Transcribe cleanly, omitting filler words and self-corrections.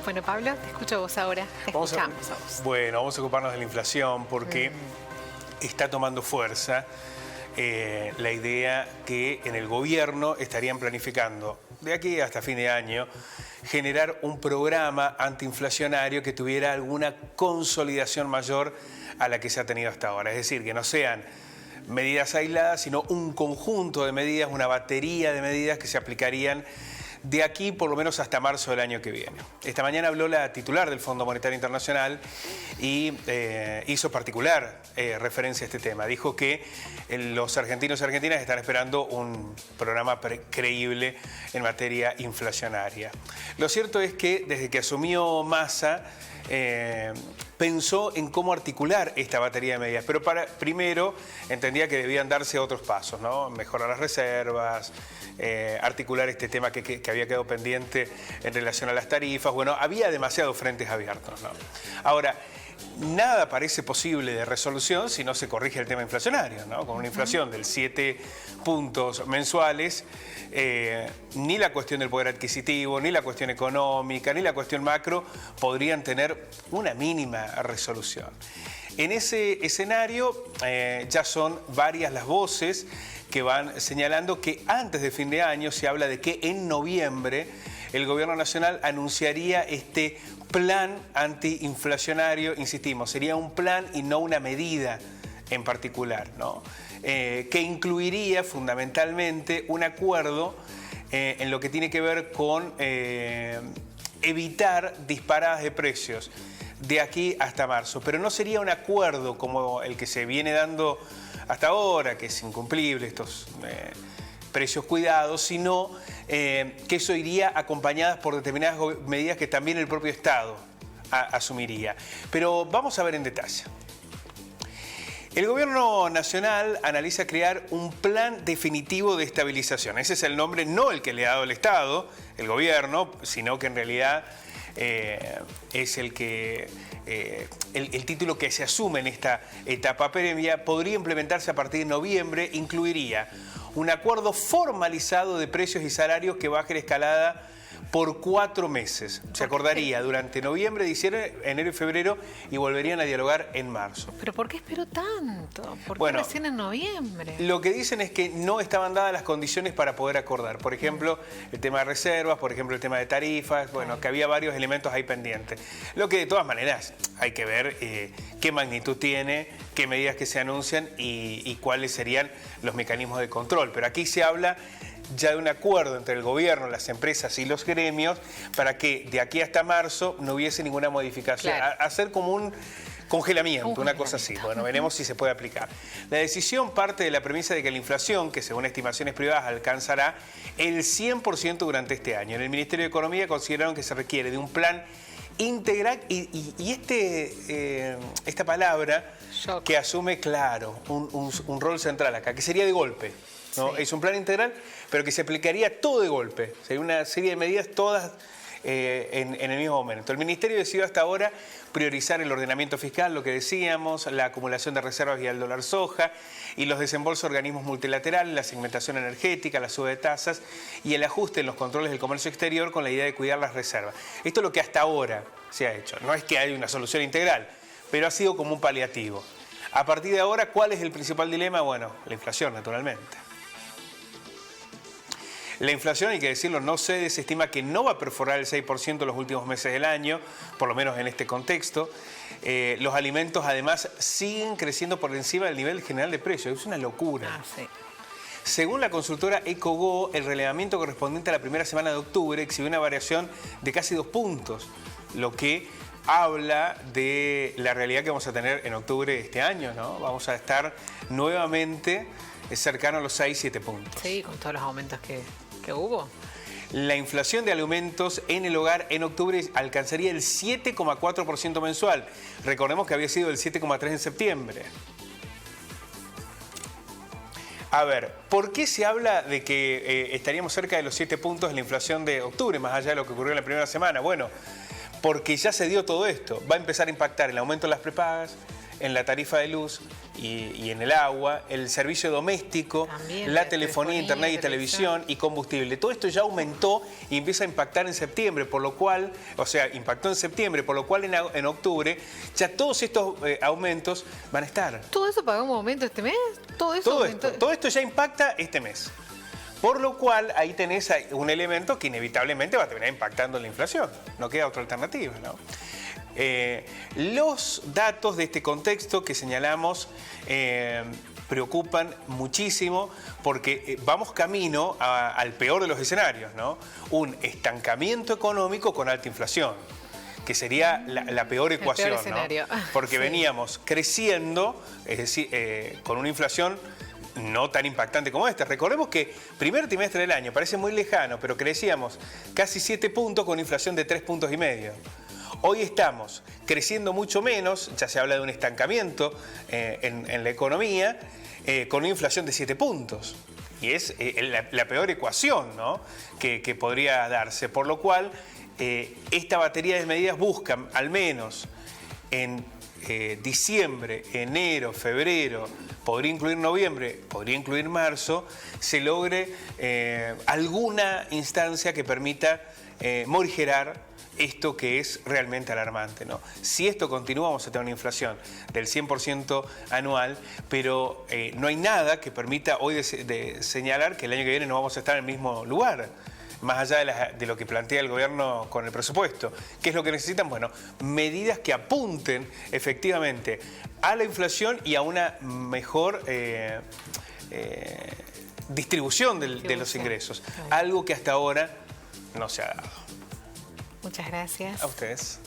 Bueno, Pablo, te escucho a vos ahora. Te escuchamos a vos. Bueno, vamos a ocuparnos de la inflación porque está tomando fuerza la idea que en el gobierno estarían planificando de aquí hasta fin de año generar un programa antiinflacionario que tuviera alguna consolidación mayor a la que se ha tenido hasta ahora. Es decir, que no sean medidas aisladas, sino un conjunto de medidas, una batería de medidas que se aplicarían de aquí por lo menos hasta marzo del año que viene. Esta mañana habló la titular del Fondo Monetario Internacional y hizo particular referencia a este tema. Dijo que los argentinos y argentinas están esperando un programa creíble en materia inflacionaria. Lo cierto es que desde que asumió Massa, pensó en cómo articular esta batería de medidas, pero primero entendía que debían darse otros pasos, ¿no? Mejorar las reservas, articular este tema que había quedado pendiente en relación a las tarifas. Bueno, había demasiados frentes abiertos, ¿no? Ahora, nada parece posible de resolución si no se corrige el tema inflacionario, ¿no? Con una inflación del 7 puntos mensuales, ni la cuestión del poder adquisitivo, ni la cuestión económica, ni la cuestión macro podrían tener una mínima resolución. En ese escenario ya son varias las voces que van señalando que antes de fin de año se habla de que en noviembre el gobierno nacional anunciaría este plan antiinflacionario. Insistimos, sería un plan y no una medida en particular, ¿no? Que incluiría fundamentalmente un acuerdo en lo que tiene que ver con evitar disparadas de precios de aquí hasta marzo, pero no sería un acuerdo como el que se viene dando hasta ahora, que es incumplible, estos precios cuidados, sino que eso iría acompañadas por determinadas medidas que también el propio Estado asumiría. Pero vamos a ver en detalle. El gobierno nacional analiza crear un plan definitivo de estabilización. Ese es el nombre, no el que le ha dado el Estado, el gobierno, sino que en realidad es el título que se asume en esta etapa previa. Podría implementarse a partir de noviembre, incluiría un acuerdo formalizado de precios y salarios que baje la escalada por 4 meses. Se acordaría durante noviembre, diciembre, enero y febrero y volverían a dialogar en marzo. ¿Pero por qué esperó tanto? ¿Por qué recién en noviembre? Lo que dicen es que no estaban dadas las condiciones para poder acordar. Por ejemplo, el tema de reservas, por ejemplo, el tema de tarifas, bueno, que había varios elementos ahí pendientes. Lo que de todas maneras hay que ver qué magnitud tiene, qué medidas que se anuncian y cuáles serían los mecanismos de control. Pero aquí se habla ya de un acuerdo entre el gobierno, las empresas y los gremios para que de aquí hasta marzo no hubiese ninguna modificación. Claro. Hacer como un congelamiento, una cosa así. Bueno, veremos si se puede aplicar. La decisión parte de la premisa de que la inflación, que según estimaciones privadas alcanzará el 100% durante este año. En el Ministerio de Economía consideraron que se requiere de un plan integral y esta palabra que asume, claro, un rol central acá, que sería de golpe, ¿no? Sí. Es un plan integral, pero que se aplicaría todo de golpe. Sería una serie de medidas todas en el mismo momento. El Ministerio decidió hasta ahora priorizar el ordenamiento fiscal, lo que decíamos, la acumulación de reservas vía el dólar soja y los desembolsos de organismos multilaterales, la segmentación energética, la suba de tasas y el ajuste en los controles del comercio exterior con la idea de cuidar las reservas. Esto es lo que hasta ahora se ha hecho. No es que haya una solución integral, pero ha sido como un paliativo. A partir de ahora, ¿cuál es el principal dilema? Bueno, la inflación, naturalmente. La inflación, hay que decirlo, no se desestima que no va a perforar el 6% en los últimos meses del año, por lo menos en este contexto. Los alimentos, además, siguen creciendo por encima del nivel general de precios. Es una locura. Sí. Según la consultora Ecogo, el relevamiento correspondiente a la primera semana de octubre exhibió una variación de casi 2 puntos, lo que habla de la realidad que vamos a tener en octubre de este año, ¿no? Vamos a estar nuevamente cercano a los 6-7 puntos. Sí, con todos los aumentos que hubo. La inflación de alimentos en el hogar en octubre alcanzaría el 7,4% mensual. Recordemos que había sido el 7,3% en septiembre. A ver, ¿por qué se habla de que estaríamos cerca de los 7 puntos en la inflación de octubre, más allá de lo que ocurrió en la primera semana? Bueno, porque ya se dio todo esto. Va a empezar a impactar el aumento de las prepagas, en la tarifa de luz y en el agua, el servicio doméstico, también, la telefonía, internet y televisión y combustible. Todo esto ya aumentó y empieza a impactar en septiembre, por lo cual, impactó en septiembre, por lo cual en octubre ya todos estos aumentos van a estar. ¿Todo eso pagamos aumento este mes? Todo esto ya impacta este mes. Por lo cual, ahí tenés un elemento que inevitablemente va a terminar impactando en la inflación. No queda otra alternativa, ¿no? Los datos de este contexto que señalamos preocupan muchísimo porque vamos camino al peor de los escenarios, ¿no? Un estancamiento económico con alta inflación, que sería la peor ecuación, peor escenario, ¿no? Porque sí, veníamos creciendo, es decir, con una inflación no tan impactante como esta. Recordemos que primer trimestre del año parece muy lejano, pero crecíamos casi 7 puntos con inflación de 3,5 puntos. Hoy estamos creciendo mucho menos, ya se habla de un estancamiento en la economía, con una inflación de 7 puntos. Y es la peor ecuación, ¿no?, que podría darse. Por lo cual, esta batería de medidas buscan, al menos en diciembre, enero, febrero, podría incluir noviembre, podría incluir marzo, se logre alguna instancia que permita morigerar esto que es realmente alarmante, ¿no? Si esto continúa, vamos a tener una inflación del 100% anual, pero no hay nada que permita hoy de señalar que el año que viene no vamos a estar en el mismo lugar, más allá de lo que plantea el gobierno con el presupuesto. ¿Qué es lo que necesitan? Bueno, medidas que apunten efectivamente a la inflación y a una mejor distribución de los ingresos, algo que hasta ahora no se ha dado. Muchas gracias. A ustedes.